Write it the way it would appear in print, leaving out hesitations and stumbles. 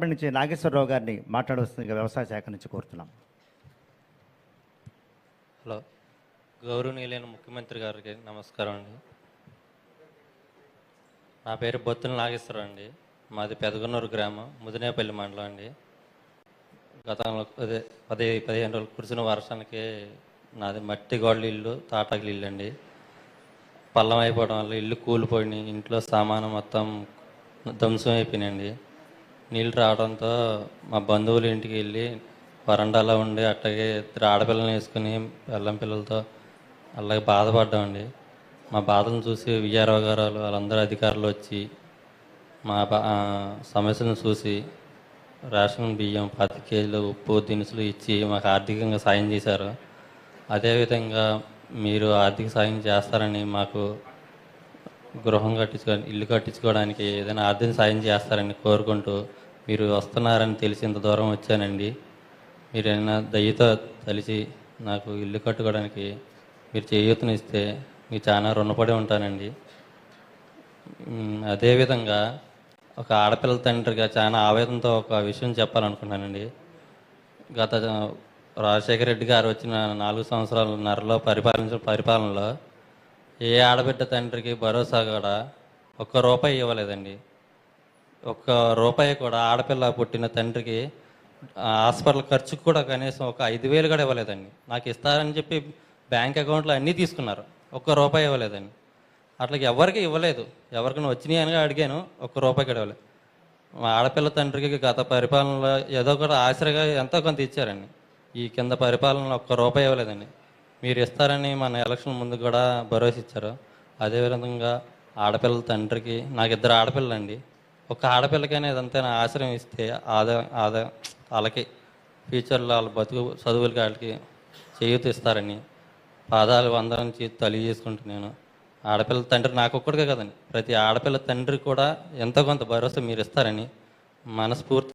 Department నుంచి నాగేశ్వరరావు గారిని మాట్లాడవలసిందిగా వ్యవసాయ శాఖ నుంచి కోరుతున్నాం. హలో, గౌరవనీయులైన ముఖ్యమంత్రి గారికి నమస్కారం అండి. నా పేరు బొత్తుల నాగేశ్వరరావు అండి. మాది పెదగనూరు గ్రామం, ముదినేపల్లి మండలం అండి. గతంలో 15 రోజులు కురిసిన వర్షానికి నాది మట్టి గోడల ఇల్లు, తాటాకుల ఇల్లు అండి. పల్లం అయిపోవడం వల్ల ఇల్లు కూలిపోయినాయి, ఇంట్లో సామాను మొత్తం ధ్వంసం అయిపోయినాయండి. నీళ్ళు రావడంతో మా బంధువుల ఇంటికి వెళ్ళి వరండాలో ఉండి అట్లాగే ఇద్దరు ఆడపిల్లల్ని వేసుకుని పిల్లం పిల్లలతో అలాగే బాధపడ్డామండి. మా బాధలను చూసి విఆర్ఓ గారు వాళ్ళందరూ అధికారులు వచ్చి మా సమస్యలను చూసి రేషన్ బియ్యం 10 కేజీలు ఉప్పు దినుసులు ఇచ్చి మాకు ఆర్థికంగా సాయం చేశారు. అదేవిధంగా మీరు ఆర్థిక సాయం చేస్తారని, మాకు గృహం ఇల్లు కట్టించుకోవడానికి ఏదైనా ఆర్థిక సాయం చేస్తారని కోరుకుంటూ మీరు వస్తున్నారని తెలిసి ఇంత దూరం వచ్చానండి. మీరు ఏమైనా దయతో తెలిసి నాకు ఇల్లు కట్టుకోవడానికి మీరు చేయూతనిస్తే మీకు చాలా రుణపడి ఉంటానండి. అదేవిధంగా ఒక ఆడపిల్ల తండ్రిగా చాలా ఆవేదనతో ఒక విషయం చెప్పాలనుకుంటున్నానండి. గత రాజశేఖర రెడ్డి గారు వచ్చిన 4 సంవత్సరాలన్నరలో పరిపాలనలో ఏ ఆడబిడ్డ తండ్రికి భరోసా కూడా ఒక్క రూపాయి ఇవ్వలేదండి. ఒక్క రూపాయి కూడా ఆడపిల్ల పుట్టిన తండ్రికి హాస్పిటల్ ఖర్చుకు కూడా కనీసం ఒక 5,000 కూడా ఇవ్వలేదండి. నాకు ఇస్తారని చెప్పి బ్యాంక్ అకౌంట్లో అన్నీ తీసుకున్నారు, ఒక్క రూపాయి ఇవ్వలేదండి. అట్లకి ఎవరికి ఇవ్వలేదు. ఎవరికైనా వచ్చినాయి అని అడిగాను, ఒక్క రూపాయి కూడా ఇవ్వలేదు. మా ఆడపిల్ల తండ్రికి గత పరిపాలనలో ఏదో కూడా ఆశ్రయగా ఎంతో కొంత ఇచ్చారండి. ఈ కింద పరిపాలనలో ఒక్క రూపాయి ఇవ్వలేదండి. మీరు ఇస్తారని మన ఎలక్షన్ ముందు కూడా భరోసా ఇచ్చారు. అదేవిధంగా ఆడపిల్లల తండ్రికి, నాకు 2 ఆడపిల్లలండి, ఒక ఆడపిల్లకైనా ఇదంతా ఆశ్రయం ఇస్తే వాళ్ళకి ఫ్యూచర్లో వాళ్ళ బతుకు చదువులకి వాళ్ళకి చేయూత ఇస్తారని పాదాలు వందరించి తెలియజేసుకుంటున్నాను. ఆడపిల్ల తండ్రి నాకు ఒక్కడికే కదండి, ప్రతి ఆడపిల్ల తండ్రి కూడా ఎంతో కొంత భరోసా మీరు ఇస్తారని మనస్ఫూర్తి